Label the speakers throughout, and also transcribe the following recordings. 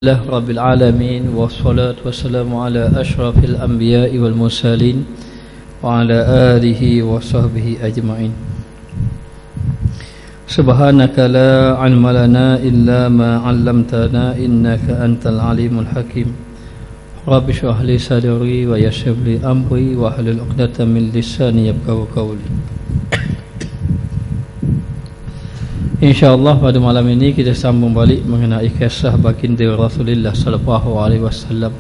Speaker 1: Alhamdulillah Rabbil Alamin. Wassalatu wassalamu ala ashrafil anbiya'i wal mursalin wa ala alihi wa sahbihi ajma'in. Subhanaka la ilma lana illa ma 'allamtana innaka antal alimul hakim. Rabbi shrah li sadri wa yassir li amri wa hlul 'uqdatam min lisani yafqahu qawli. InsyaAllah pada malam ini kita sambung balik mengenai kisah baginda Rasulullah sallallahu alaihi wasallam.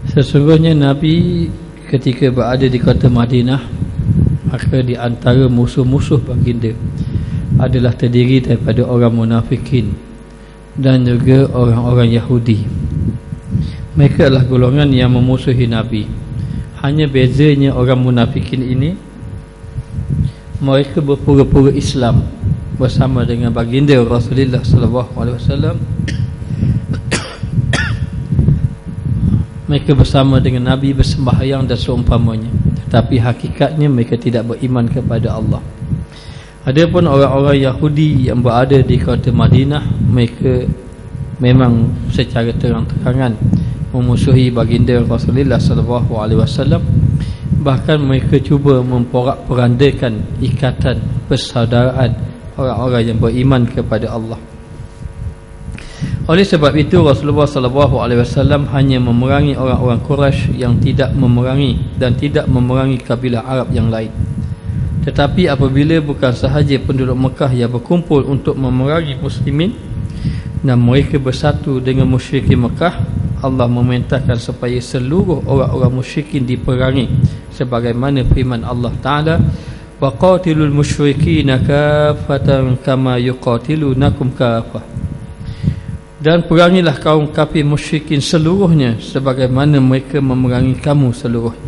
Speaker 1: Sesungguhnya Nabi ketika berada di kota Madinah, maka di antara musuh-musuh baginda adalah terdiri daripada orang munafikin dan juga orang-orang Yahudi. Mereka adalah golongan yang memusuhi Nabi. Hanya bezanya orang munafikin ini, mereka berpura-pura Islam bersama dengan baginda Rasulullah sallallahu alaihi wasallam. Mereka bersama dengan Nabi bersembahyang dan seumpamanya, tetapi hakikatnya mereka tidak beriman kepada Allah. Adapun orang-orang Yahudi yang berada di kota Madinah, mereka memang secara terang-terangan memusuhi baginda Rasulullah sallallahu alaihi wasallam. Bahkan mereka cuba memporak-porandakan ikatan persaudaraan orang-orang yang beriman kepada Allah. Oleh sebab itu Rasulullah sallallahu alaihi wasallam hanya memerangi orang-orang Quraisy yang tidak memerangi dan tidak memerangi kabilah Arab yang lain. Tetapi apabila bukan sahaja penduduk Mekah yang berkumpul untuk memerangi muslimin dan mereka bersatu dengan musyrikin Mekah, Allah memerintahkan supaya seluruh orang-orang musyrikin diperangi sebagaimana firman Allah Ta'ala, وَقَاتِلُوا الْمُشْرِكِينَ كَافَةً كَمَا يُقَاتِلُونَكُمْ كَافَةً. Dan perangilah kaum kafir musyrikin seluruhnya sebagaimana mereka memerangi kamu seluruhnya.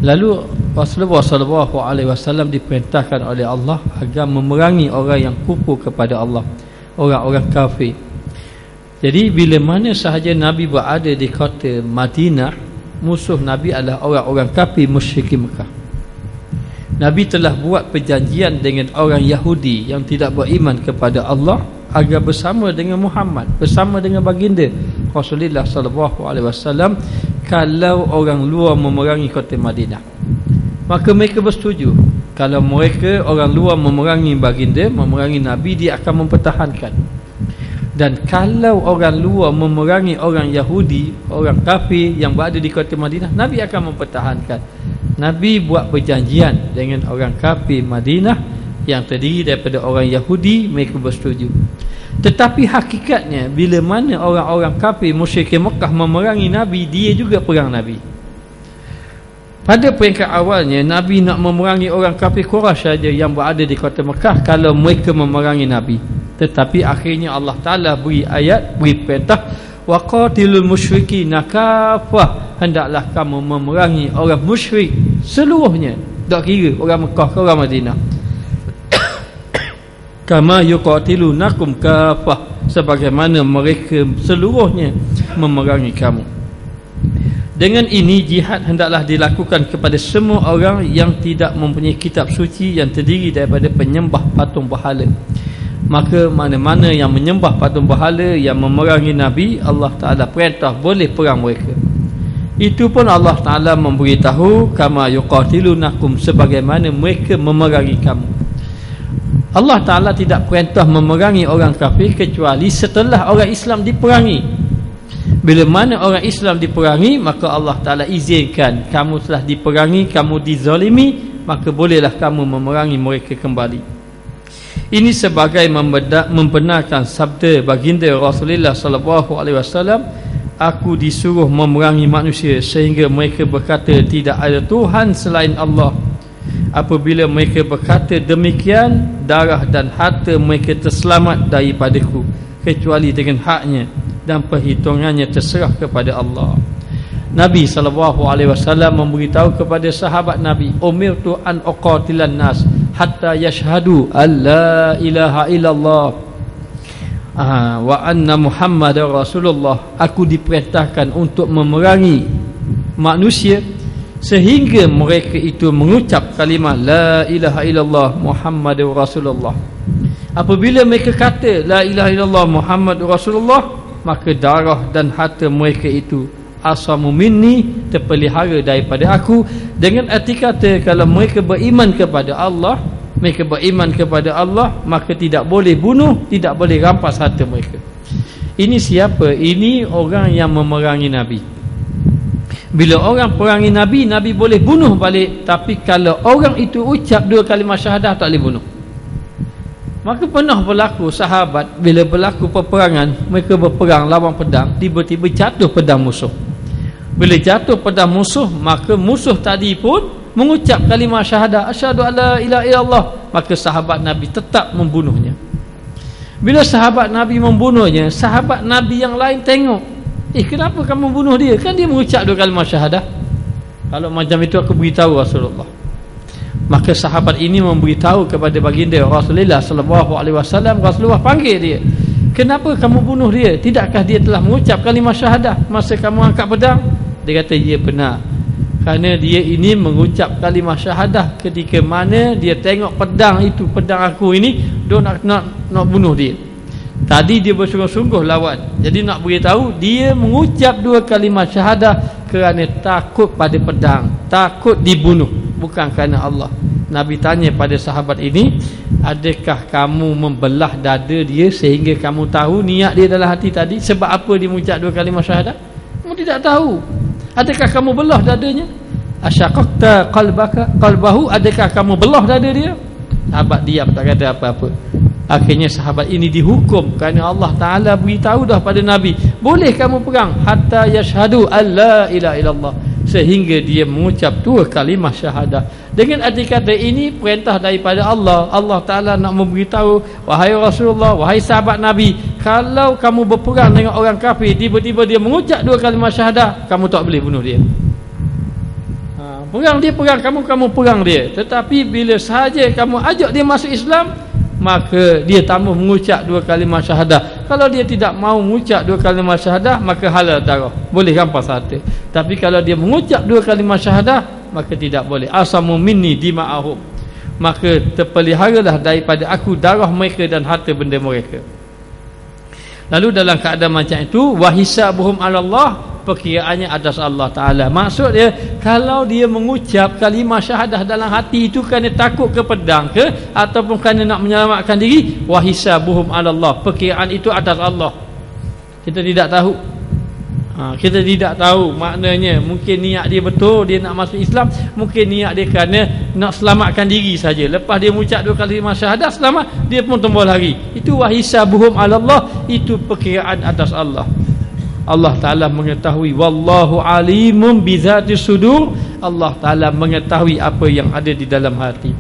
Speaker 1: Lalu Rasulullah SAW diperintahkan oleh Allah agar memerangi orang yang kufur kepada Allah, orang-orang kafir. Jadi bila mana sahaja Nabi berada di kota Madinah, musuh Nabi adalah orang-orang kafir musyrikin Mekah. Nabi telah buat perjanjian dengan orang Yahudi yang tidak beriman kepada Allah agar bersama dengan Muhammad, bersama dengan baginda Rasulullah sallallahu alaihi wasallam, kalau orang luar memerangi kota Madinah, maka mereka bersetuju. Kalau mereka orang luar memerangi baginda, memerangi Nabi, dia akan mempertahankan. Dan kalau orang luar memerangi orang Yahudi, orang kafir yang berada di kota Madinah, Nabi akan mempertahankan. Nabi buat perjanjian dengan orang kafir Madinah yang terdiri daripada orang Yahudi, mereka bersetuju. Tetapi hakikatnya bila mana orang-orang kafir musyrikin Mekah memerangi Nabi, dia juga perang Nabi. Pada peringkat awalnya Nabi nak memerangi orang kafir Quraisy saja yang berada di kota Mekah kalau mereka memerangi Nabi. Tetapi akhirnya Allah Ta'ala beri ayat, beri perintah, waqatilul musyrikina kafah, hendaklah kamu memerangi orang musyrik seluruhnya, tak kira orang Mekah ke orang Madinah. Kama yuqatilunakum kafah, sebagaimana mereka seluruhnya memerangi kamu. Dengan ini jihad hendaklah dilakukan kepada semua orang yang tidak mempunyai kitab suci yang terdiri daripada penyembah patung berhala. Maka mana-mana yang menyembah patung berhala yang memerangi Nabi, Allah Ta'ala perintah boleh perang mereka. Itu pun Allah Ta'ala memberitahu, kama yuqatilunakum, sebagaimana mereka memerangi kamu. Allah Ta'ala tidak perintah memerangi orang kafir kecuali setelah orang Islam diperangi. Bila mana orang Islam diperangi, maka Allah Ta'ala izinkan kamu telah diperangi, kamu dizalimi, maka bolehlah kamu memerangi mereka kembali. Ini sebagai membenarkan sabda baginda Rasulullah sallallahu alaihi wasallam, aku disuruh memerangi manusia sehingga mereka berkata tidak ada Tuhan selain Allah. Apabila mereka berkata demikian, darah dan harta mereka terselamat daripadaku kecuali dengan haknya, dan perhitungannya terserah kepada Allah. Nabi sallallahu alaihi wasallam memberitahu kepada sahabat Nabi, umirtu an uqatilan nas hatta yashhadu alla ilaha illallah wa anna Muhammadar Rasulullah. Aku diperintahkan untuk memerangi manusia sehingga mereka itu mengucap kalimah la ilaha illallah Muhammadur Rasulullah. Apabila mereka kata la ilaha illallah Muhammadur Rasulullah, maka darah dan harta mereka itu asamu minni, terpelihara daripada aku. Dengan arti kata, kalau mereka beriman kepada Allah, maka tidak boleh bunuh, tidak boleh rampas harta mereka. Ini siapa? Ini orang yang memerangi Nabi. Bila orang perangi Nabi, Nabi boleh bunuh balik. Tapi kalau orang itu ucap 2 kalimah syahadah, tak boleh bunuh. Maka pernah berlaku sahabat, bila berlaku peperangan, mereka berperang lawan pedang, tiba-tiba jatuh pedang musuh. Bila jatuh pedang musuh, maka musuh tadi pun mengucap kalimah syahadah, asyhadu alla ilaha illallah. Maka sahabat Nabi tetap membunuhnya. Bila sahabat Nabi membunuhnya, sahabat Nabi yang lain tengok, kenapa kamu bunuh dia? Kan dia mengucap 2 kalimah syahadah. Kalau macam itu aku beritahu Rasulullah. Maka sahabat ini memberitahu kepada baginda Rasulullah sallallahu alaihi wasallam. Rasulullah panggil dia, kenapa kamu bunuh dia? Tidakkah dia telah mengucap kalimah syahadah masa kamu angkat pedang? Dia kata, ya benar, kerana dia ini mengucap kalimah syahadah ketika mana dia tengok pedang itu, pedang aku ini, dia nak bunuh dia. Tadi dia bersungguh-sungguh lawan. Jadi nak beritahu, dia mengucap 2 kalimah syahadah kerana takut pada pedang, takut dibunuh, bukan kerana Allah. Nabi tanya pada sahabat ini, adakah kamu membelah dada dia sehingga kamu tahu niat dia dalam hati tadi? Sebab apa dia mengucap 2 kalimah syahadah? Kamu tidak tahu. Adakah kamu belah dadanya? Asyaqaqta qalbahu, adakah kamu belah dada dia? Sahabat diam, tak kata apa-apa. Akhirnya sahabat ini dihukum kerana Allah Ta'ala beritahu dah pada Nabi, boleh kamu perang hatta yashhadu alla ilaha illallah, sehingga dia mengucap 2 kalimah syahadah. Dengan arti kata, ini perintah daripada Allah. Allah Ta'ala nak memberitahu, wahai Rasulullah, wahai sahabat Nabi, kalau kamu berperang dengan orang kafir, tiba-tiba dia mengucap 2 kalimah syahadah, kamu tak boleh bunuh dia. Perang dia, perang kamu perang dia. Tetapi bila sahaja kamu ajak dia masuk Islam, maka dia tambah mengucap 2 kalimah syahadah. Kalau dia tidak mau mengucap 2 kalimah syahadah, maka halal darah, boleh rampas harta. Tapi kalau dia mengucap 2 kalimah syahadah, maka tidak boleh. Asamu minni dima'ahum, maka terpeliharalah daripada aku darah mereka dan harta benda mereka. Lalu dalam keadaan macam itu, wahisabuhum 'ala Allah, perkiraannya atas Allah Ta'ala. Maksud dia, kalau dia mengucap kalimah syahadah dalam hati itu kerana takut ke pedang ke, ataupun kerana nak menyelamatkan diri, wahisabuhum 'ala Allah, perkiraan itu atas Allah. Kita tidak tahu. Kita tidak tahu maknanya. Mungkin niat dia betul, dia nak masuk Islam. Mungkin niat dia kerana nak selamatkan diri saja. Lepas dia mengucap 2 kalimah syahadah, selamat, dia pun tembus lari. Itu wahisabuhum 'ala Allah, itu perkiraan atas Allah. Allah Ta'ala mengetahui, wallahu alimun bizati sudur, Allah Ta'ala mengetahui apa yang ada di dalam hati.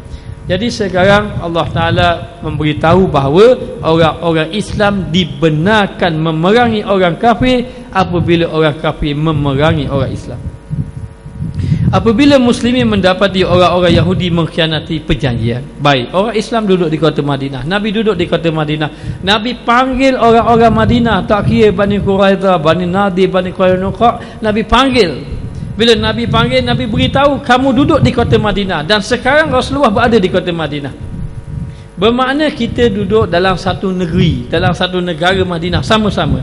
Speaker 1: Jadi sekarang Allah Ta'ala memberitahu bahawa orang-orang Islam dibenarkan memerangi orang kafir apabila orang kafir memerangi orang Islam. Apabila muslimin mendapati orang-orang Yahudi mengkhianati perjanjian, baik, orang Islam duduk di kota Madinah, Nabi duduk di kota Madinah, Nabi panggil orang-orang Madinah, tak kira Bani Quraidah, Bani Nadir, Bani Qainuqa, Nabi panggil. Bila Nabi panggil, Nabi beritahu, kamu duduk di kota Madinah, dan sekarang Rasulullah berada di kota Madinah. Bermakna kita duduk dalam satu negeri, dalam satu negara Madinah sama-sama.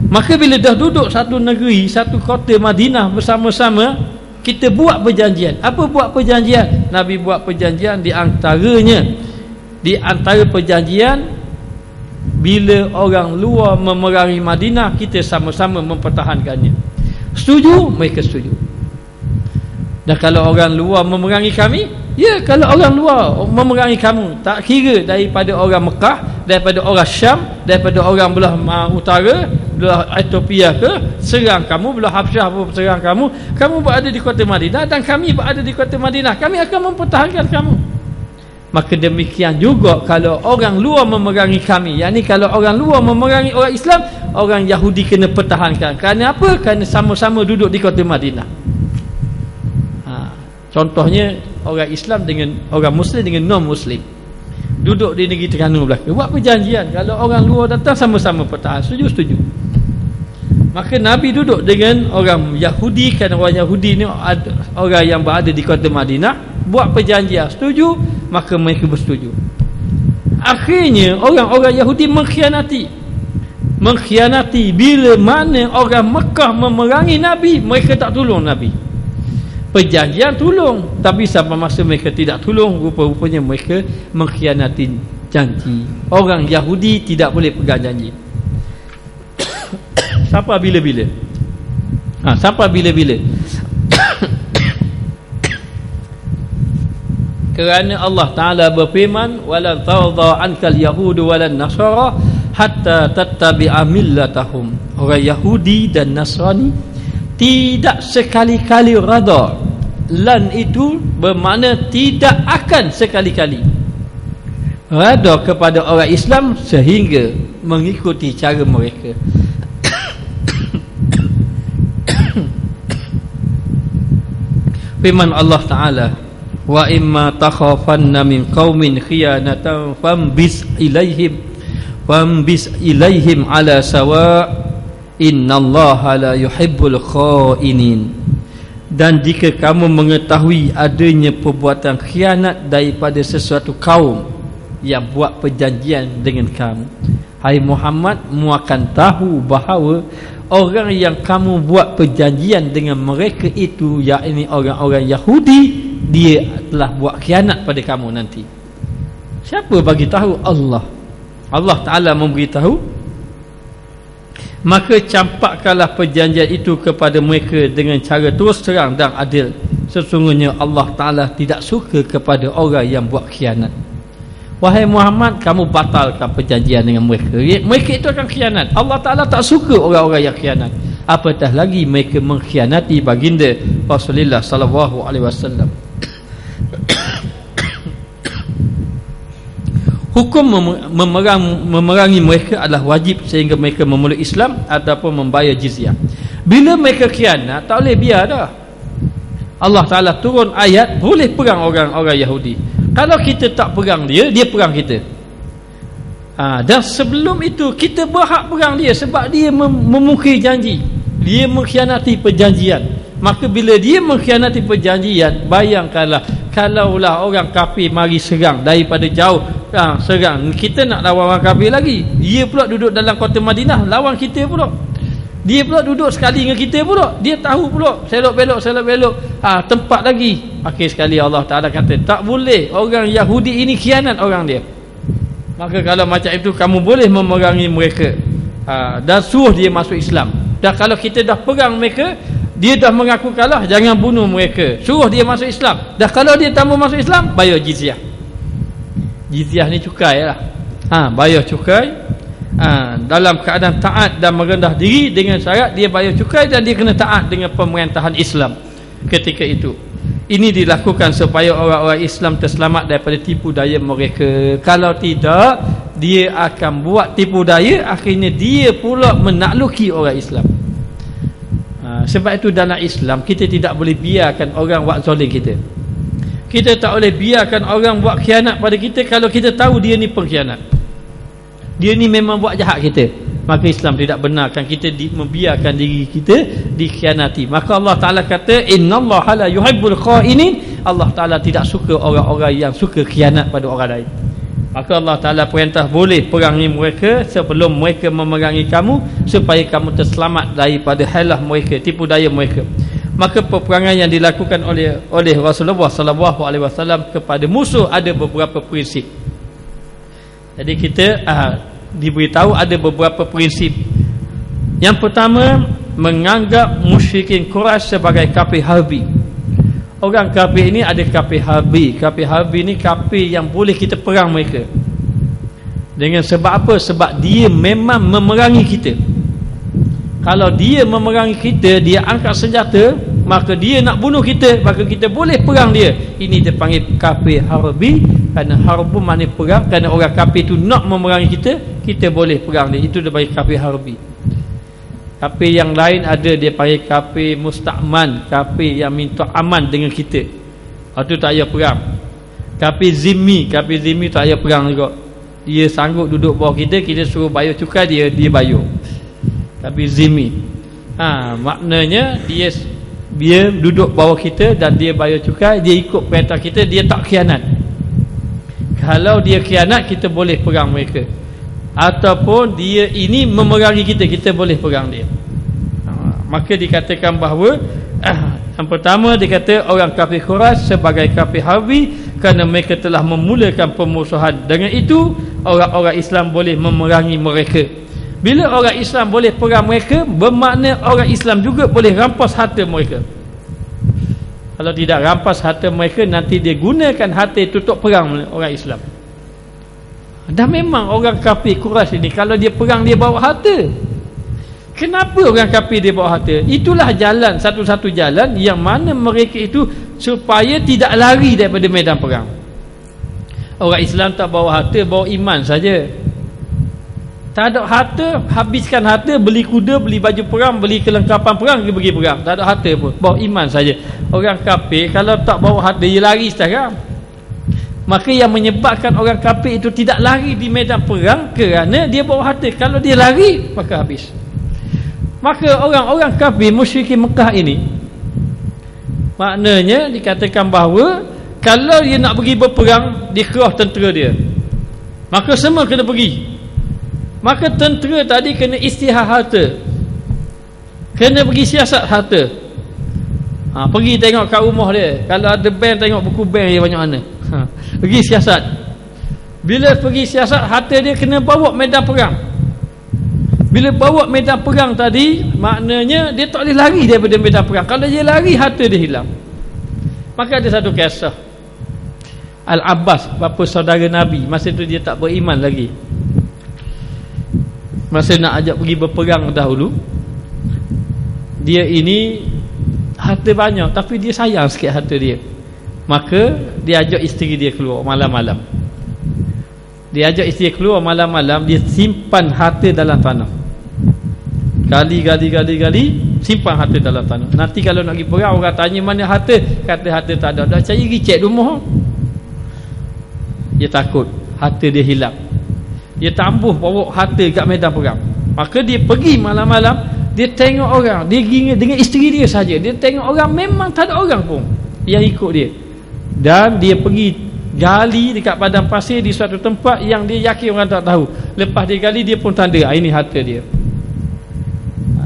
Speaker 1: Maka bila dah duduk satu negeri, satu kota Madinah bersama-sama, kita buat perjanjian. Apa buat perjanjian? Nabi buat perjanjian, di antaranya, di antara perjanjian, bila orang luar memerangi Madinah, kita sama-sama mempertahankannya. Setuju? Mereka setuju. Dan kalau orang luar memerangi kami, ya, kalau orang luar memerangi kamu, tak kira daripada orang Mekah, daripada orang Syam, daripada orang belah utara, belah Ethiopia ke, serang kamu, belah Habsyah pun serang kamu, kamu berada di kota Madinah dan kami berada di kota Madinah, kami akan mempertahankan kamu. Maka demikian juga kalau orang luar memerangi kami, yakni kalau orang luar memerangi orang Islam, orang Yahudi kena pertahankan. Kerana apa? Kerana sama-sama duduk di kota Madinah. Contohnya orang Islam dengan orang Muslim dengan non-Muslim duduk di negeri Terengganu belakang, buat perjanjian, kalau orang luar datang sama-sama pertahan. Setuju. Maka Nabi duduk dengan orang Yahudi, kerana orang Yahudi ni orang yang berada di kota Madinah, buat perjanjian, setuju, maka mereka bersetuju. Akhirnya orang-orang Yahudi mengkhianati. mengkhianati. Bila mana orang Mekah memerangi Nabi, mereka tak tolong Nabi. Perjanjian tolong, tapi sampai masa mereka tidak tolong, rupa-rupanya mereka mengkhianati janji. Orang Yahudi tidak boleh pegang janji. Sampai bila-bila? Sampai bila-bila? Kerana Allah Ta'ala berfirman, walan tarda ankal yahudu walan nasara hatta tattabi'a millatahum. Orang Yahudi dan Nasrani tidak sekali-kali rada. Lan itu bermakna tidak akan sekali-kali rada kepada orang Islam sehingga mengikuti cara mereka. Firman Allah Ta'ala, wa imma takhafanna min qaumin khiyanatan fambis ilaihim ala sawa innallaha la yuhibbul khainin. Dan jika kamu mengetahui adanya perbuatan khianat daripada sesuatu kaum yang buat perjanjian dengan kamu, hai Muhammad, mu akan tahu bahawa orang yang kamu buat perjanjian dengan mereka itu, yakni orang-orang Yahudi, dia telah buat khianat pada kamu nanti. Siapa bagi tahu? Allah. Allah Ta'ala memberitahu. Maka campakkanlah perjanjian itu kepada mereka dengan cara terus terang dan adil. Sesungguhnya Allah Ta'ala tidak suka kepada orang yang buat khianat. Wahai Muhammad, kamu batalkan perjanjian dengan mereka. Mereka itu akan khianat. Allah Ta'ala tak suka orang-orang yang khianat. Apatah lagi mereka mengkhianati baginda Rasulullah sallallahu alaihi wasallam. Hukum memerangi mereka adalah wajib sehingga mereka memeluk Islam ataupun membayar jizyah. Bila mereka khianat, tak boleh biar dah. Allah Ta'ala turun ayat boleh perang orang-orang Yahudi. Kalau kita tak perang dia, dia perang kita. Dan sebelum itu kita berhak perang dia sebab dia memungkiri janji, dia mengkhianati perjanjian. Maka bila dia mengkhianati perjanjian, bayangkanlah kalaulah orang kafir mari serang daripada jauh, serang, kita nak lawan orang kafir lagi, dia pula duduk dalam kota Madinah lawan kita pula, dia pula duduk sekali dengan kita pula, dia tahu pula selok-belok tempat lagi. Akhir sekali Allah Ta'ala kata tak boleh orang Yahudi ini khianat orang dia. Maka kalau macam itu kamu boleh memerangi mereka dan suruh dia masuk Islam. Dan kalau kita dah perang mereka, dia dah mengaku kalah, jangan bunuh mereka, suruh dia masuk Islam. Dan kalau dia tak mau masuk Islam, bayar jizyah. Jizyah ni cukai lah. Bayar cukai dalam keadaan taat dan merendah diri, dengan syarat dia bayar cukai dan dia kena taat dengan pemerintahan Islam ketika itu. Ini dilakukan supaya orang-orang Islam terselamat daripada tipu daya mereka. Kalau tidak, dia akan buat tipu daya, akhirnya dia pula menakluki orang Islam. Sebab itu dalam Islam kita tidak boleh biarkan orang buat zalim kita. Kita tak boleh biarkan orang buat khianat pada kita kalau kita tahu dia ni pengkhianat, dia ni memang buat jahat kita. Maka Islam tidak benarkan kita membiarkan diri kita dikhianati. Maka Allah Ta'ala kata innallaha la yuhibbul khainin. Allah Ta'ala tidak suka orang-orang yang suka khianat pada orang lain. Maka Allah Ta'ala perintah boleh perangi mereka sebelum mereka memerangi kamu, supaya kamu terselamat daripada halah mereka, tipu daya mereka. Maka peperangan yang dilakukan oleh Rasulullah sallallahu alaihi wasallam kepada musuh ada beberapa prinsip. Jadi kita diberitahu ada beberapa prinsip. Yang pertama, menganggap musyrikin Quraisy sebagai kafir harbi. Orang kafir ini ada kafir harbi. Kafir harbi ni kafir yang boleh kita perang mereka. Dengan sebab apa? Sebab dia memang memerangi kita. Kalau dia memerangi kita, dia angkat senjata, maka dia nak bunuh kita, maka kita boleh perang dia. Ini dipanggil kafir harbi. Kerana harbu makna perang. Kerana orang kafir itu nak memerangi kita, kita boleh perang dia. Itu dipanggil kafir harbi. Kafir yang lain ada, dia panggil kafir musta'man, kafir yang minta aman dengan kita. Itu tak payah perang. Kafir zimmi tak payah perang juga. Dia sanggup duduk bawah kita, kita suruh bayar cukai, dia bayar. Kafir zimmi. Maknanya dia duduk bawah kita dan dia bayar cukai, dia ikut perintah kita, dia tak khianat. Kalau dia khianat, kita boleh perang mereka. ataupun dia ini memerangi kita, kita boleh perang dia. Maka dikatakan bahawa yang pertama dikata orang kafir Quraisy sebagai kafir harbi kerana mereka telah memulakan permusuhan. Dengan itu orang-orang Islam boleh memerangi mereka. Bila orang Islam boleh perang mereka, bermakna orang Islam juga boleh rampas harta mereka. Kalau tidak rampas harta mereka, nanti dia gunakan harta itu untuk perang orang Islam. Dan memang orang kafir Quraisy ini kalau dia perang dia bawa harta. Kenapa orang kafir dia bawa harta? Itulah jalan, satu-satu jalan yang mana mereka itu supaya tidak lari daripada medan perang. Orang Islam tak bawa harta, bawa iman saja. Tak ada harta, habiskan harta, beli kuda, beli baju perang, beli kelengkapan perang, pergi perang. Tak ada harta pun, bawa iman saja. Orang kafir kalau tak bawa harta, dia lari sekarang. Maka yang menyebabkan orang kafir itu tidak lari di medan perang kerana dia bawa harta. Kalau dia lari, maka habis. Maka orang-orang kafir musyrikin Mekah ini, maknanya dikatakan bahawa kalau dia nak pergi berperang, dia kerah tentera dia, maka semua kena pergi. Maka tentera tadi kena istihar harta, kena pergi siasat harta. Pergi tengok kat rumah dia, kalau ada bank, tengok buku bank dia banyak mana. Pergi siasat. Bila pergi siasat, harta dia kena bawa medan perang. Bila bawa medan perang tadi, maknanya dia tak boleh lari daripada medan perang. Kalau dia lari, harta dia hilang. Maka ada satu kisah Al-Abbas, bapa saudara Nabi, masa tu dia tak beriman lagi. Masa nak ajak pergi berperang dahulu, dia ini harta banyak, tapi dia sayang sikit harta dia. Maka dia ajak isteri dia keluar malam-malam. Dia ajak isteri keluar malam-malam, dia simpan harta dalam tanah. Gali simpan harta dalam tanah. Nanti kalau nak pergi perang, orang tanya mana harta, kata harta tak ada. Dah cari pergi cek rumah. Dia takut harta dia hilang. Dia tambuh bawa harta kat medan perang. Maka dia pergi malam-malam, dia tengok orang, dia dengan isteri dia saja. Dia tengok orang, memang tak ada orang pun yang ikut dia. Dan dia pergi gali dekat padang pasir di suatu tempat yang dia yakin orang tak tahu. Lepas dia gali, dia pun tanda, ini harta dia.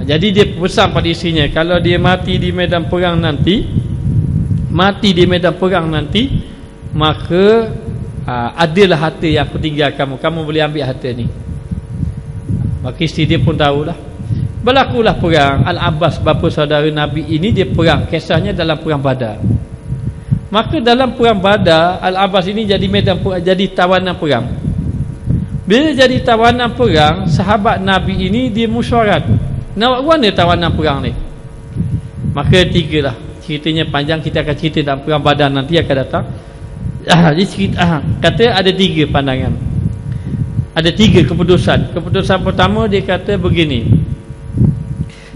Speaker 1: Jadi dia pesan pada isterinya, kalau dia mati di medan perang nanti, maka adalah harta yang aku tinggal kamu boleh ambil harta ni. Maka isteri dia pun tahulah. Berlakulah perang. Al-Abbas, bapa saudara Nabi ini, dia perang. Kisahnya dalam perang Badar. Maka dalam perang Badar, Al-Abbas ini jadi jadi tawanan perang. Bila jadi tawanan perang, sahabat Nabi ini dia mesyuarat, nak buat mana tawanan perang ni? Maka tigalah. Ceritanya panjang, kita akan cerita dalam perang Badar nanti akan datang. Dia cerita, kata ada 3 pandangan, ada 3 keputusan. Keputusan pertama dia kata begini: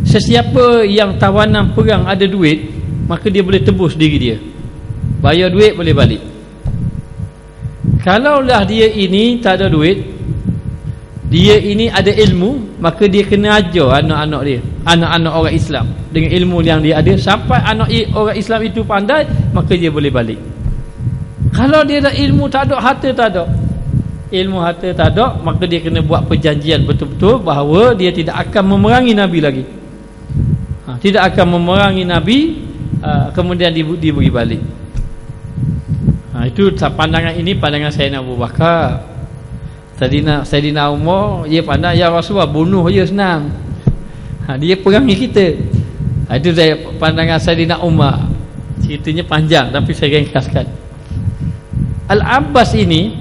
Speaker 1: sesiapa yang tawanan perang ada duit, maka dia boleh tebus diri dia, bayar duit boleh balik. Kalaulah dia ini tak ada duit, dia ini ada ilmu, maka dia kena ajar anak-anak dia, anak-anak orang Islam, dengan ilmu yang dia ada, sampai anak orang Islam itu pandai, maka dia boleh balik. Kalau dia ada ilmu tak ada, harta tak ada, ilmu harta tak ada, maka dia kena buat perjanjian betul-betul bahawa dia tidak akan memerangi Nabi lagi. Tidak akan memerangi Nabi, kemudian diberi balik. Itu pandangan ini, pandangan Sayyidina Abu Bakar. Sayyidina Umar, dia pandang, ya Rasulullah, bunuh je senang. Dia perangi kita. Itu saya pandangan Sayyidina Umar. Ceritanya panjang, tapi saya ringkaskan. Al-Abbas ini,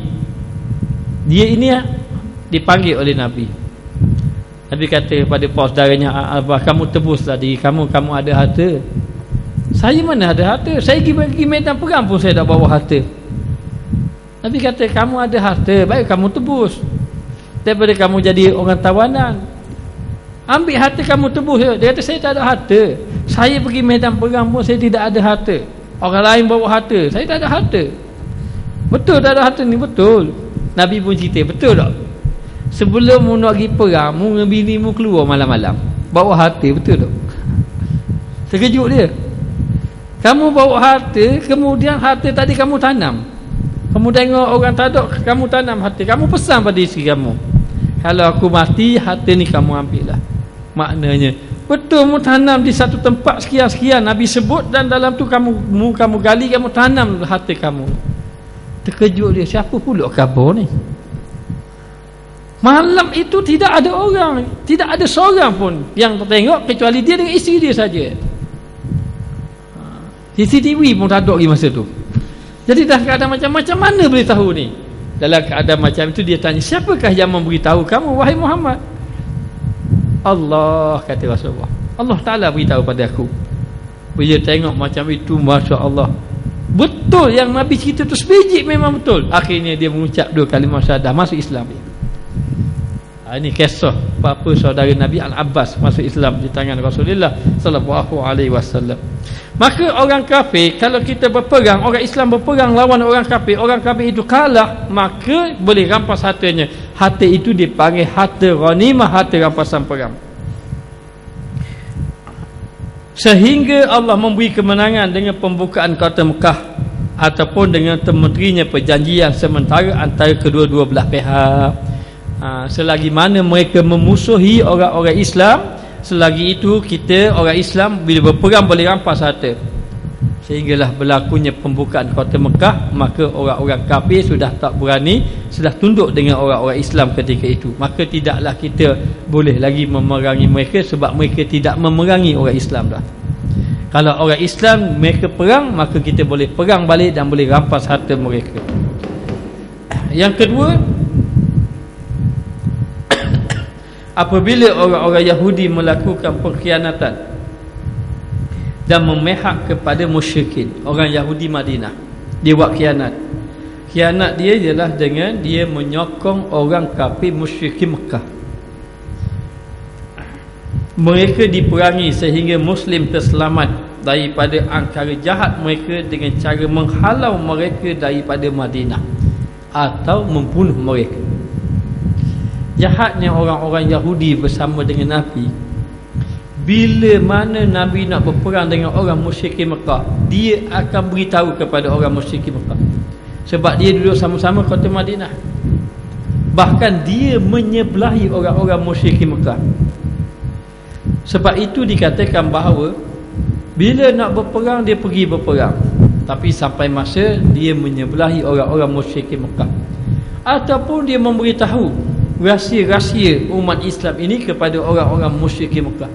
Speaker 1: dia ini dipanggil oleh Nabi. Nabi kata pada saudaranya, Abbas, kamu tebuslah diri kamu ada harta. Saya mana ada harta? Saya pergi medan perang pun saya tak bawa harta. Nabi kata, kamu ada harta, baik kamu tebus, daripada kamu jadi orang tawanan. Ambil harta kamu tebus. Dia kata, saya tak ada harta. Saya pergi medan perang pun saya tidak ada harta. Orang lain bawa harta, saya tak ada harta. Betul tak ada harta ni? Betul. Nabi pun cerita, betul tak? Sebelum mu nak pergi perang, mu dengan bini mu keluar malam-malam, bawa harta, betul tak? Terkejut dia. Kamu bawa harta, kemudian harta tadi kamu tanam. Kamu tengok orang tak ada, kamu tanam harta. Kamu pesan pada isteri kamu,
Speaker 2: Kalau aku mati, harta ni kamu ambil lah. Maknanya betul mu tanam di satu tempat sekian-sekian Nabi sebut, dan dalam tu kamu gali, kamu tanam harta kamu. Terkejut dia, siapa pula kabur ni? Malam itu tidak ada orang, tidak ada seorang pun yang tengok kecuali dia dengan isteri dia saja. CCTV pun tak ada lagi masa tu. Jadi dah keadaan macam mana boleh tahu ni? Dalam keadaan macam itu dia tanya, siapakah yang memberitahu kamu wahai Muhammad? Allah, kata Rasulullah. Allah Ta'ala beritahu pada aku. Bila tengok macam itu, Masya Allah, betul yang Nabi cerita tu sebiji, memang betul. Akhirnya dia mengucap 2 kalimah syahadah, masuk Islam. Ini kisah bapa saudara Nabi Al-Abbas masuk Islam di tangan Rasulullah sallallahu alaihi wasallam. Maka orang kafir, kalau kita berperang, orang Islam berperang lawan orang kafir itu kalah, maka boleh rampas hartanya. Harta itu dipanggil harta ghanimah, harta rampasan perang. Sehingga Allah memberi kemenangan dengan pembukaan kota Mekah ataupun dengan temutrinya perjanjian sementara antara kedua-dua belah pihak. Selagi mana mereka memusuhi orang-orang Islam, selagi itu kita orang Islam bila berperang boleh rampas harta. Sehinggalah berlakunya pembukaan kota Mekah, maka orang-orang kafir sudah tak berani, sudah tunduk dengan orang-orang Islam ketika itu. Maka tidaklah kita boleh lagi memerangi mereka, sebab mereka tidak memerangi orang Islam dah. Kalau orang Islam mereka perang, maka kita boleh perang balik dan boleh rampas harta mereka. Yang kedua, apabila orang-orang Yahudi melakukan pengkhianatan dan memihak kepada musyrikin, orang Yahudi Madinah, dia buat khianat. Khianat dia ialah dengan dia menyokong orang kafir musyrikin Mekah. Mereka diperangi sehingga Muslim terselamat daripada angkara jahat mereka dengan cara menghalau mereka daripada Madinah atau membunuh mereka. Jahatnya orang-orang Yahudi bersama dengan Nabi. Bila mana Nabi nak berperang dengan orang musyrikin Mekah, dia akan beritahu kepada orang musyrikin Mekah, sebab dia duduk sama-sama kota Madinah. Bahkan dia menyebelahi orang-orang musyrikin Mekah. Sebab itu dikatakan bahawa bila nak berperang, dia pergi berperang, tapi sampai masa dia menyebelahi orang-orang musyrikin Mekah, ataupun dia memberitahu rahsia-rahsia umat Islam ini kepada orang-orang musyrikin Mekah.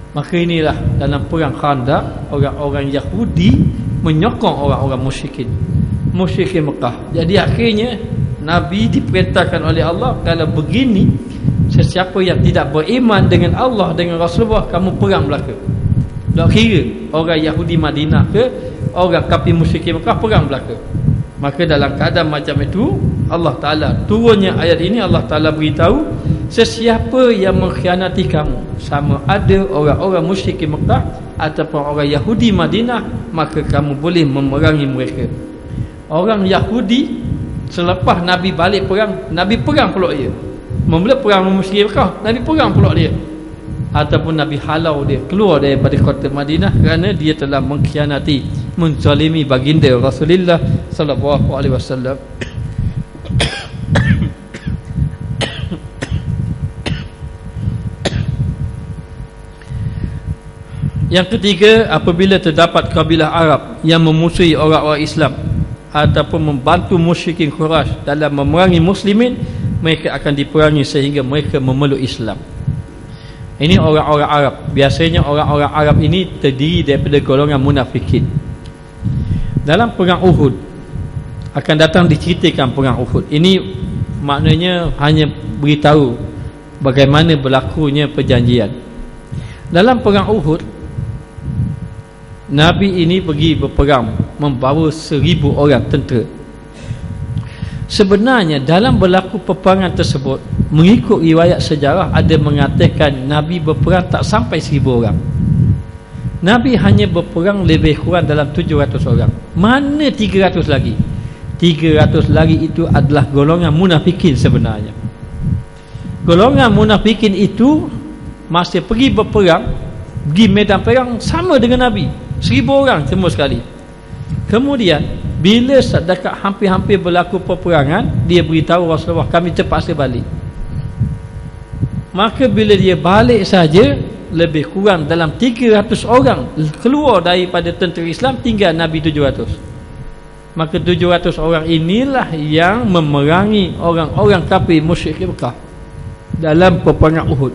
Speaker 2: Maka inilah dalam perang Khandaq, orang-orang Yahudi menyokong orang-orang musyrikin Mekah. Jadi akhirnya Nabi diperintahkan oleh Allah, kalau begini, sesiapa yang tidak beriman dengan Allah, dengan Rasulullah, kamu perang belaka. Tak kira orang Yahudi Madinah ke orang kafir musyrikin Mekah, perang belaka. Maka dalam keadaan macam itu, Allah Ta'ala turunnya ayat ini, Allah Ta'ala beritahu, sesiapa yang mengkhianati kamu, sama ada orang-orang musyrikin Mekah ataupun orang Yahudi Madinah, maka kamu boleh memerangi mereka. Orang Yahudi, selepas Nabi balik perang, Nabi perang pula dia. Memula perang musyrikin Mekah, Nabi perang pula dia. Ataupun Nabi halau dia keluar daripada kota Madinah kerana dia telah mengkhianati, menzalimi baginda Rasulullah sallallahu alaihi wasallam. Yang ketiga, apabila terdapat kabilah Arab yang memusuhi orang-orang Islam ataupun membantu musyrikin Quraisy dalam memerangi muslimin, mereka akan diperangi sehingga mereka memeluk Islam. Ini orang-orang Arab. Biasanya orang-orang Arab ini terdiri daripada golongan munafikin. Dalam perang Uhud akan datang diceritakan perang Uhud. Ini maknanya hanya beritahu bagaimana berlakunya perjanjian. Dalam perang Uhud, Nabi ini pergi berperang membawa 1000 orang tentera. Sebenarnya dalam berlaku peperangan tersebut, mengikut riwayat sejarah, ada mengatakan Nabi berperang tak sampai 1000 orang. Nabi hanya berperang lebih kurang dalam 700 orang. Mana 300 lagi? 300 lagi itu adalah golongan munafikin sebenarnya. Golongan munafikin itu masa pergi berperang, pergi medan perang sama dengan Nabi, 1000 orang semua sekali. Kemudian Bila dekat hampir-hampir berlaku peperangan, dia beritahu Rasulullah, kami terpaksa balik. Maka bila dia balik saja, lebih kurang dalam 300 orang keluar daripada tentera Islam, tinggal Nabi 700. Maka 700 orang inilah yang memerangi orang-orang kafir musyrik Mekah dalam peperangan Uhud.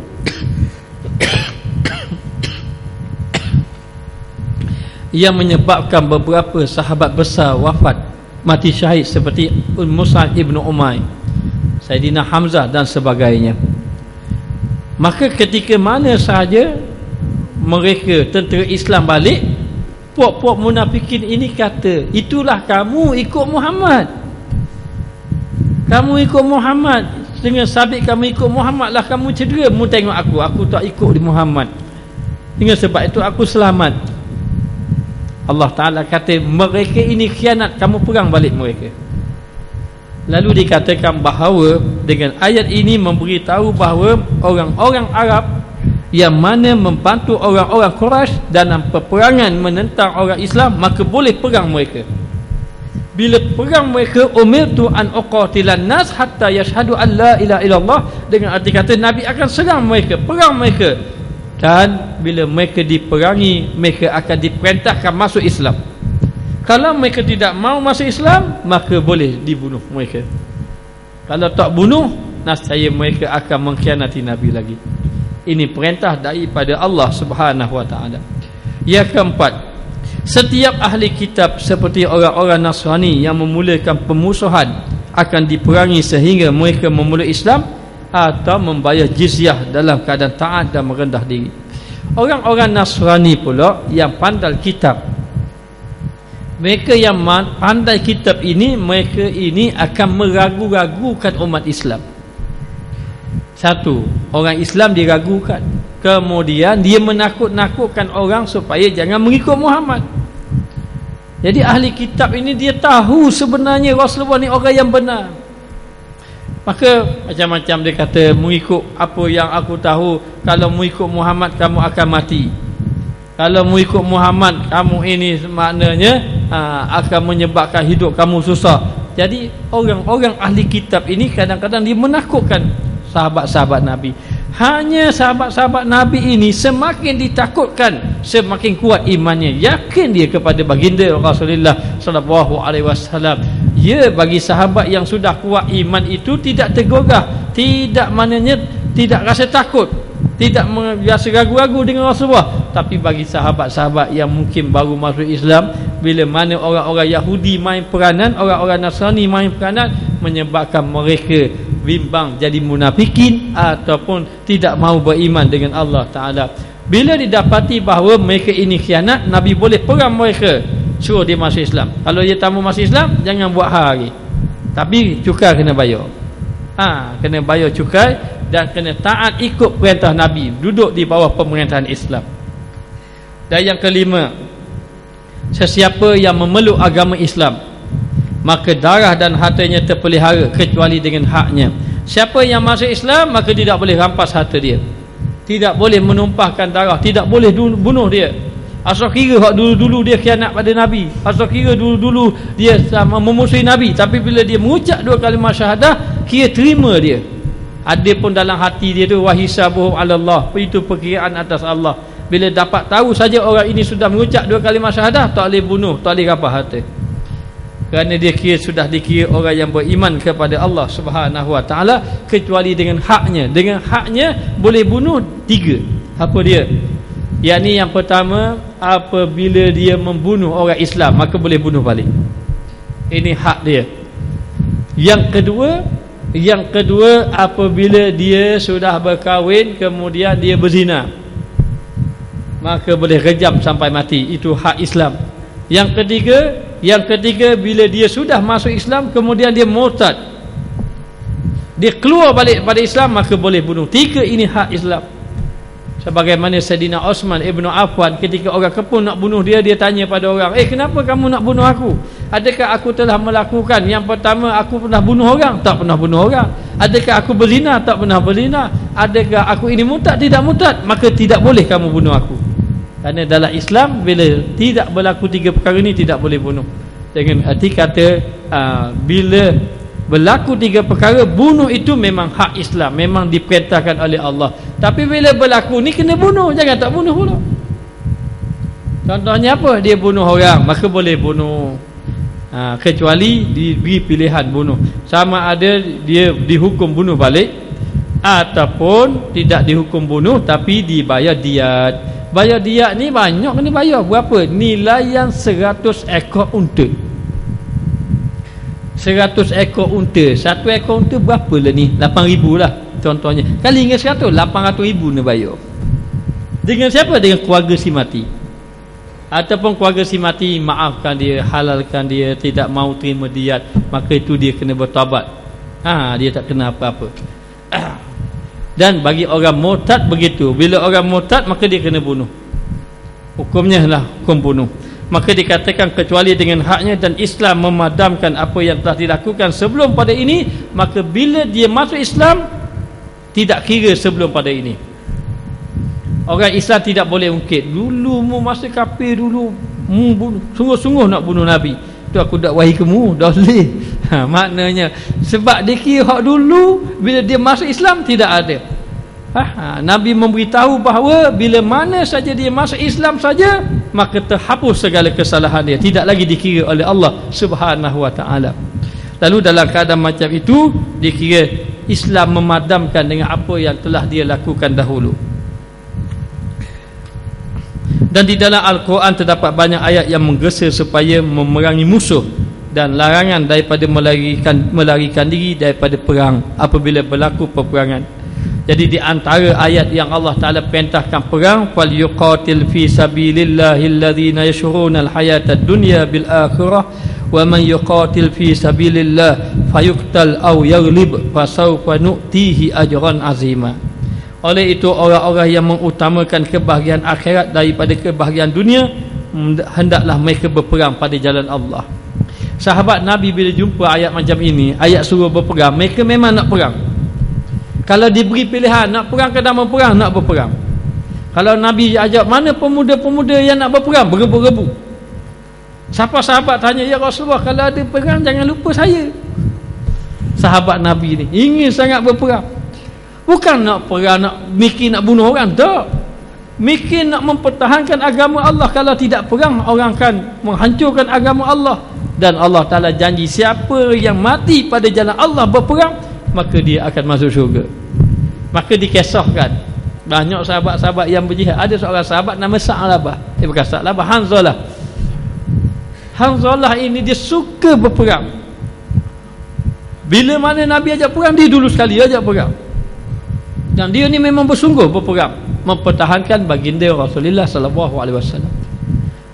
Speaker 2: Yang menyebabkan beberapa sahabat besar wafat, mati syahid, seperti Mus'ab ibn Umair, Saidina Hamzah dan sebagainya. Maka ketika mana sahaja mereka tentera Islam balik, puak-puak munafikin ini kata, itulah kamu ikut Muhammad, kamu ikut Muhammad, dengan sabit kamu ikut Muhammad lah kamu cedera. Mu tengok aku tak ikut di Muhammad, dengan sebab itu aku selamat. Allah Ta'ala kata, mereka ini khianat, kamu perang balik mereka. Lalu dikatakan bahawa dengan ayat ini memberitahu bahawa orang-orang Arab yang mana membantu orang-orang Quraisy dalam peperangan menentang orang Islam, maka boleh perang mereka. Bila perang mereka, umirtu an uqatilan nas hatta yashhadu an la ilaha illallah, dengan arti kata Nabi akan serang mereka, perang mereka. Dan bila mereka diperangi, mereka akan diperintahkan masuk Islam. Kalau mereka tidak mau masuk Islam, maka boleh dibunuh mereka. Kalau tak bunuh, nascaya mereka akan mengkhianati Nabi lagi. Ini perintah daripada Allah Subhanahu wa taala. Yang keempat, setiap ahli kitab seperti orang-orang Nasrani yang memulakan pemusuhan akan diperangi sehingga mereka memulai Islam atau membayar jizyah dalam keadaan taat dan merendah diri. Orang-orang Nasrani pula yang pandai kitab, mereka yang pandai kitab ini, mereka ini akan meragu-ragukan umat Islam. Satu, orang Islam diragukan, kemudian dia menakut-nakutkan orang supaya jangan mengikut Muhammad. Jadi ahli kitab ini dia tahu sebenarnya Rasulullah ni orang yang benar. Maka macam-macam dia kata, mengikut apa yang aku tahu, kalau mengikut Muhammad kamu akan mati, kalau mengikut Muhammad kamu ini maknanya akan menyebabkan hidup kamu susah. Jadi orang-orang ahli kitab ini kadang-kadang dia menakutkan sahabat-sahabat Nabi. Hanya sahabat-sahabat Nabi ini semakin ditakutkan, semakin kuat imannya, yakin dia kepada baginda Rasulullah sallallahu alaihi wasallam. Ya, bagi sahabat yang sudah kuat iman itu tidak tergogah, tidak maknanya tidak rasa takut, tidak biasa ragu-ragu dengan Rasulullah. Tapi bagi sahabat-sahabat yang mungkin baru masuk Islam, bila mana orang-orang Yahudi main peranan, orang-orang Nasrani main peranan, menyebabkan mereka bimbang jadi munafikin ataupun tidak mahu beriman dengan Allah Ta'ala. Bila didapati bahawa mereka ini khianat, Nabi boleh perang mereka, suruh dia masuk Islam. Kalau dia tak mau masuk Islam, jangan buat hal lagi, tapi cukai kena bayar. Kena bayar cukai dan kena taat ikut perintah Nabi, duduk di bawah pemerintahan Islam. Dan yang kelima, sesiapa yang memeluk agama Islam, maka darah dan hartanya terpelihara kecuali dengan haknya. Siapa yang masuk Islam, maka tidak boleh rampas harta dia, tidak boleh menumpahkan darah, tidak boleh bunuh dia. Asal kira dulu-dulu dia khianat pada Nabi, asal kira dulu-dulu dia sama memusuhi Nabi, tapi bila dia mengucap dua kalimah syahadah, kira terima dia. Ada pun dalam hati dia tu, wahisabuhum 'ala Allah, itu perkiraan atas Allah. Bila dapat tahu saja orang ini sudah mengucap dua kalimah syahadah, tak boleh bunuh, tak boleh rampas harta. Kerana dia kira sudah dikira orang yang beriman kepada Allah Subhanahu wa taala, kecuali dengan haknya. Dengan haknya boleh bunuh tiga. Apa dia? Yakni yang pertama, apabila dia membunuh orang Islam, maka boleh bunuh balik. Ini hak dia. Yang kedua, apabila dia sudah berkahwin kemudian dia berzina, maka boleh rejam sampai mati. Itu hak Islam. Yang ketiga, bila dia sudah masuk Islam kemudian dia murtad, dia keluar balik pada Islam, maka boleh bunuh. Tiga ini hak Islam. Sebagaimana Saidina Osman ibn Affan, ketika orang kepun nak bunuh dia, dia tanya pada orang, kenapa kamu nak bunuh aku? Adakah aku telah melakukan yang pertama, aku pernah bunuh orang? Tak pernah bunuh orang. Adakah aku berzina? Tak pernah berzina. Adakah aku ini murtad? Tidak murtad. Maka tidak boleh kamu bunuh aku. Kerana dalam Islam, bila tidak berlaku tiga perkara ini, tidak boleh bunuh. dengan arti kata bila berlaku 3 perkara, bunuh itu memang hak Islam, memang diperintahkan oleh Allah. Tapi bila berlaku ni kena bunuh, jangan tak bunuh pula. Contohnya apa? Dia bunuh orang, maka boleh bunuh, kecuali diberi pilihan bunuh, sama ada dia dihukum bunuh balik ataupun tidak dihukum bunuh tapi dibayar diat. Bayar diat ni banyak kena bayar. Berapa? Nilai yang 100 ekor unta. 100 ekor unta. 1 ekor unta berapa lah ni? 8,000 lah contohnya. Kali dengan 100, 800,000 nak bayar. Dengan siapa? Dengan keluarga si mati. Ataupun keluarga si mati maafkan dia, halalkan dia, tidak mau terima diat, maka itu dia kena bertaubat. Dia tak kena apa-apa. Dan bagi orang murtad begitu. Bila orang murtad maka dia kena bunuh. Hukumnya lah hukum bunuh. Maka dikatakan kecuali dengan haknya, dan Islam memadamkan apa yang telah dilakukan sebelum pada ini, maka bila dia masuk Islam tidak kira sebelum pada ini. Orang Islam tidak boleh ungkit dulu mu masa kafir dulu mu bunuh, sungguh-sungguh nak bunuh Nabi. Tu aku dakwahi kamu, dah boleh. Maknanya sebab dia kira hak dulu, bila dia masuk Islam tidak ada. Nabi memberitahu bahawa bila mana saja dia masuk Islam saja, maka terhapus segala kesalahan dia, tidak lagi dikira oleh Allah Subhanahu wa taala. Lalu dalam keadaan macam itu, dikira Islam memadamkan dengan apa yang telah dia lakukan dahulu. Dan di dalam Al-Quran terdapat banyak ayat yang menggesa supaya memerangi musuh dan larangan daripada melarikan diri daripada perang apabila berlaku peperangan. Jadi di antara ayat yang Allah Ta'ala perintahkan perang, fal yuqatil fi sabilillahi alladhina yashruna al-hayata ad-dunya bil akhirah wa man yuqatil fi sabilillah fayuqtal aw yaghlib fasawfa nu'tihi ajran azima. Oleh itu orang-orang yang mengutamakan kebahagiaan akhirat daripada kebahagiaan dunia, hendaklah mereka berperang pada jalan Allah. Sahabat Nabi bila jumpa ayat macam ini, ayat suruh berperang, mereka memang nak perang. Kalau diberi pilihan nak perang ke tak mau perang, nak berperang. Kalau Nabi ajak mana pemuda-pemuda yang nak berperang, berebu-rebu. Siapa sahabat tanya, ya Rasulullah, kalau ada perang jangan lupa saya. Sahabat Nabi ni ingin sangat berperang. Bukan nak perang, nak mikir nak bunuh orang, tak. Mikir nak mempertahankan agama Allah. Kalau tidak perang, orang akan menghancurkan agama Allah. Dan Allah Ta'ala janji siapa yang mati pada jalan Allah berperang, maka dia akan masuk syurga. Maka dikisahkan banyak sahabat-sahabat yang berjihad. Ada seorang sahabat nama Sa'labah, bukan Sa'labah, Hanzalah. Hanzalah ini dia suka berperang. Bila mana Nabi ajak perang, dia dulu sekali ajak perang. Dan dia ni memang bersungguh berperang, mempertahankan baginda Rasulullah sallallahu alaihi wasallam.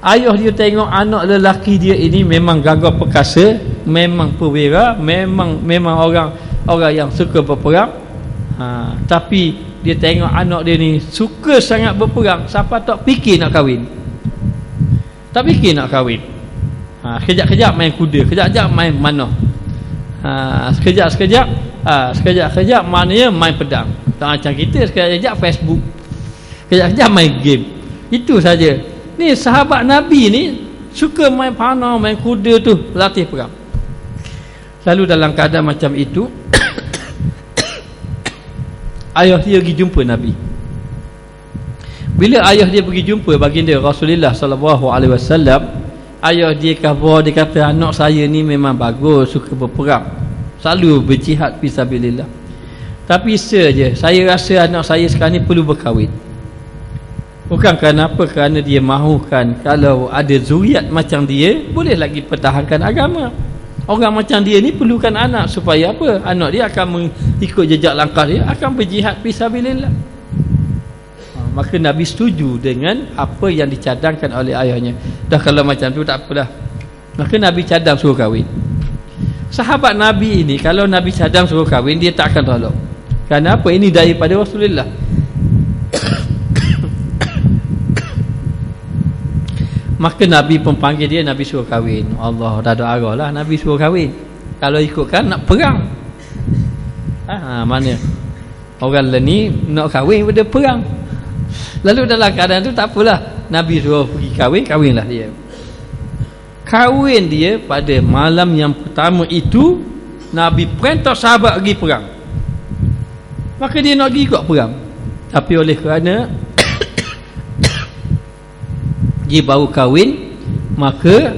Speaker 2: Ayah dia tengok anak lelaki dia ini memang gagah perkasa, memang perwira, memang orang yang suka berperang. Tapi dia tengok anak dia ni suka sangat berperang, siapa tak fikir nak kahwin. Tak fikir nak kahwin. Sekejap-kejap main kuda, sekejap-kejap main manah. Sekejap-kejap maknanya main pedang. Tak macam kita sekejap-kejap Facebook, sekejap-kejap main game. Itu saja. Ni sahabat Nabi ni suka main panah, main kuda tu, latih perang. Lalu dalam keadaan macam itu ayah dia pergi jumpa Nabi. Bila ayah dia pergi jumpa baginda Rasulullah sallallahu alaihi wasallam, ayah dia khabar, dia kata anak saya ni memang bagus, suka berperang, selalu berjihad fisabilillah. Tapi saja saya rasa anak saya sekarang ni perlu berkahwin. Bukan kerana apa, kerana dia mahukan kalau ada zuriat macam dia boleh lagi pertahankan agama. Orang macam dia ni perlukan anak supaya apa? Anak dia akan mengikut jejak langkah dia, akan berjihad fisabilillah. Maka Nabi setuju dengan apa yang dicadangkan oleh ayahnya. Dah kalau macam tu tak apalah. Maka Nabi cadang suruh kahwin. Sahabat Nabi ini kalau Nabi cadang suruh kahwin, dia tak akan tolak. Kerana apa? Ini daripada Rasulullah. Maka Nabi pun panggil dia, Nabi suruh kahwin. Allah dah ada arah lah, Nabi suruh kahwin. Kalau ikutkan nak perang, mana orang ni nak kahwin pada perang. Lalu dalam keadaan tu tak apalah, Nabi suruh pergi kahwin, kahwinlah dia. kahwin dia pada malam yang pertama itu, Nabi perintah sahabat pergi perang. Maka dia nak pergi ikut perang. Tapi oleh kerana dia baru kahwin, maka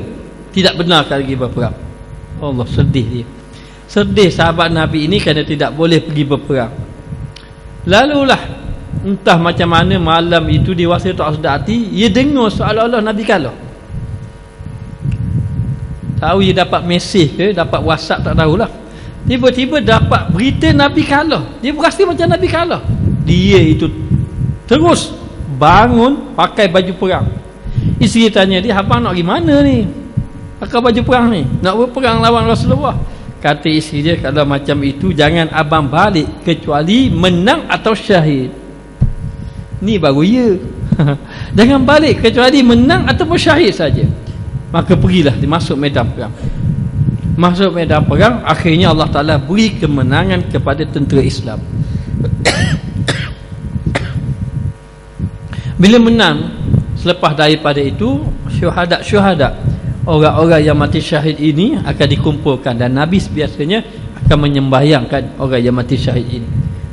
Speaker 2: tidak benar pergi berperang. Allah, sedih dia. Sedih sahabat Nabi ini kerana tidak boleh pergi berperang. Lalulah entah macam mana malam itu dia rasa tak sedar hati, dia dengar seolah-olah Nabi kalah. Tahu dia dapat mesej ke, dapat WhatsApp tak tahulah. Tiba-tiba dapat berita Nabi kalah. Dia berasa macam Nabi kalah. Dia itu terus bangun pakai baju perang. Isteri tanya dia, abang nak pergi mana ni? Pakai baju perang ni, nak berperang lawan Rasulullah. Kata isteri dia, kalau macam itu jangan abang balik kecuali menang atau syahid. Ni baru ya. Jangan balik kecuali menang ataupun syahid saja. Maka pergilah dia masuk medan perang. Masuk medan perang, akhirnya Allah Ta'ala beri kemenangan kepada tentera Islam. Bila menang, selepas daripada itu, syuhada, orang-orang yang mati syahid ini akan dikumpulkan, dan Nabi biasanya akan menyembahyangkan orang yang mati syahid ini.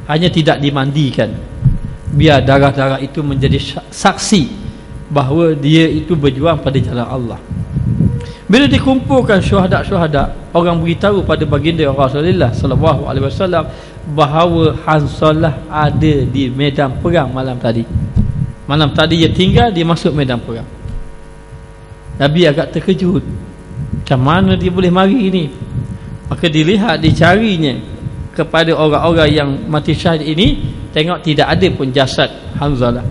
Speaker 2: Hanya tidak dimandikan, biar darah-darah itu menjadi saksi bahawa dia itu berjuang pada jalan Allah. Bila dikumpulkan syuhada, orang beritahu pada baginda Rasulullah sallallahu alaihi wasallam bahawa Hanzalah ada di medan perang malam tadi. Malam tadi dia tinggal, dia masuk medan perang. Nabi agak terkejut, macam mana dia boleh mari ni? Maka dilihat, dicarinya kepada orang-orang yang mati syahid ini, tengok tidak ada pun jasad Hanzalah.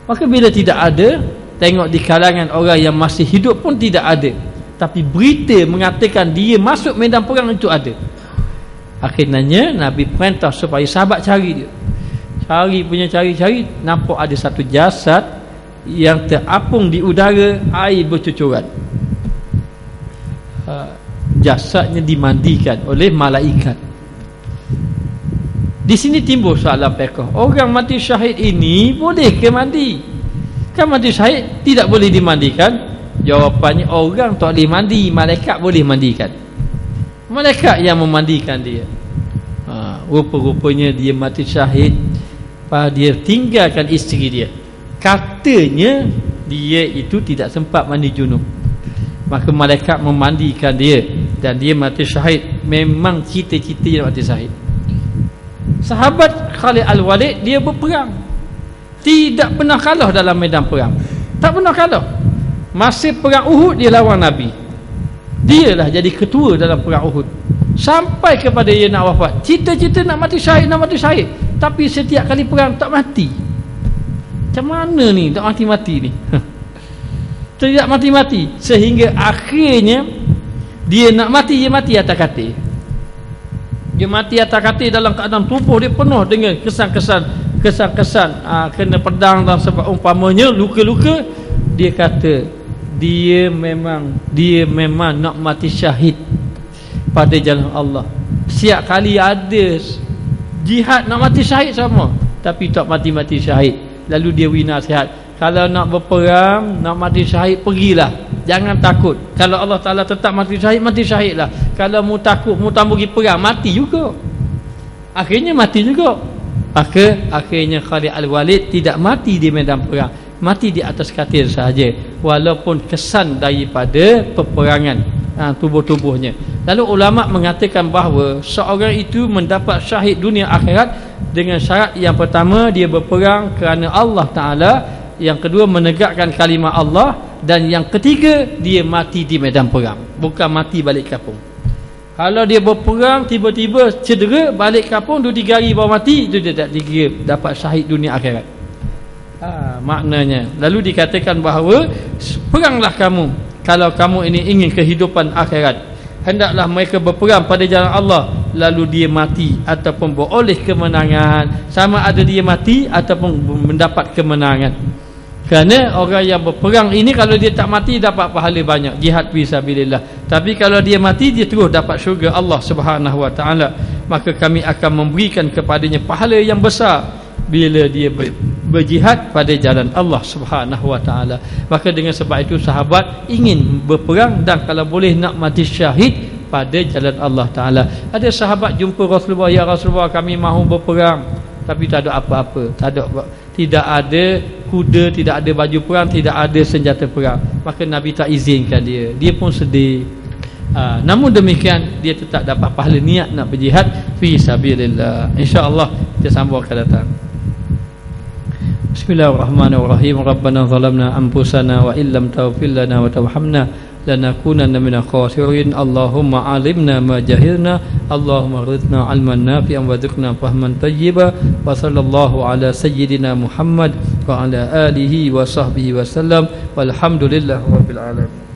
Speaker 2: Maka bila tidak ada, tengok di kalangan orang yang masih hidup pun tidak ada, tapi berita mengatakan dia masuk medan perang itu ada. Akhirnya Nabi perintah supaya sahabat cari dia. Cari, nampak ada satu jasad yang terapung di udara, air bercucuran. Jasadnya dimandikan oleh malaikat. Di sini timbul soalan fiqh. Orang mati syahid ini boleh ke mandi? Kan mati syahid tidak boleh dimandikan? Jawapannya, orang tak boleh mandi, malaikat boleh mandikan. Malaikat yang memandikan dia. Rupa-rupanya dia mati syahid, dia tinggalkan isteri dia. Katanya dia itu tidak sempat mandi junub. Maka malaikat memandikan dia, dan dia mati syahid. Memang cita-cita dia mati syahid. Sahabat Khalid Al-Walid, dia berperang, tidak pernah kalah dalam medan perang. Tak pernah kalah. Masa perang Uhud dia lawan Nabi. Dialah jadi ketua dalam perang Uhud. Sampai kepada dia nak wafat, cita-cita nak mati syahid. Tapi setiap kali perang tak mati. Macam mana ni tak mati-mati ni? Tidak mati-mati, sehingga akhirnya dia nak mati, dia mati atas katil. Dia mati atas katil dalam keadaan tubuh dia penuh dengan kesan-kesan kena pedang dan sebab umpamanya luka-luka. Dia kata dia memang nak mati syahid pada jalan Allah. Setiap kali ada jihad nak mati syahid sama, tapi tak mati-mati syahid. Lalu dia beri nasihat, kalau nak berperang, nak mati syahid, pergilah, jangan takut. Kalau Allah Ta'ala tetap mati syahidlah. Kalau mu takut, mu tak pergi perang, mati juga. Akhirnya mati juga. Maka akhirnya Khalid Al-Walid tidak mati di medan perang, mati di atas katil sahaja, walaupun kesan daripada peperangan tubuh-tubuhnya. Lalu ulama mengatakan bahawa seorang itu mendapat syahid dunia akhirat dengan syarat yang pertama, dia berperang kerana Allah Ta'ala, yang kedua menegakkan kalimah Allah, dan yang ketiga dia mati di medan perang, bukan mati balik kampung. Kalau dia berperang tiba-tiba cedera balik kampung 2-3 hari baru mati, itu dia tak dapat syahid dunia akhirat. Maknanya lalu dikatakan bahawa peranglah kamu kalau kamu ini ingin kehidupan akhirat. Hendaklah mereka berperang pada jalan Allah, lalu dia mati ataupun beroleh kemenangan, sama ada dia mati ataupun mendapat kemenangan. Kerana orang yang berperang ini, kalau dia tak mati dapat pahala banyak, jihad fisabilillah. Tapi kalau dia mati, dia terus dapat syurga Allah Subhanahu wa taala. Maka kami akan memberikan kepadanya pahala yang besar bila dia berjihad pada jalan Allah Subhanahu wa taala. Maka dengan sebab itu sahabat ingin berperang dan kalau boleh nak mati syahid pada jalan Allah taala. Ada sahabat jumpa Rasulullah, ya Rasulullah kami mahu berperang tapi tak ada apa-apa, tidak ada kuda, tidak ada baju perang, tidak ada senjata perang. Maka Nabi tak izinkan dia. Dia pun sedih. Namun demikian dia tetap dapat pahala niat nak berjihad fi sabilillah. Insya-Allah kita sambung akan datang. Bismillahirrahmanirrahim. Rabbana zalamna anfusana wa illam taghfir lana wa tarhamna lanakunanna minal khasirin. Allahumma alimna ma jahilna, Allahumma rizqna ilman nafi'an wa dzikna fahman tayyiba. Wa sallallahu ala sayyidina Muhammad wa ala alihi wa sahbihi wa sallam. Walhamdulillahirabbil alamin.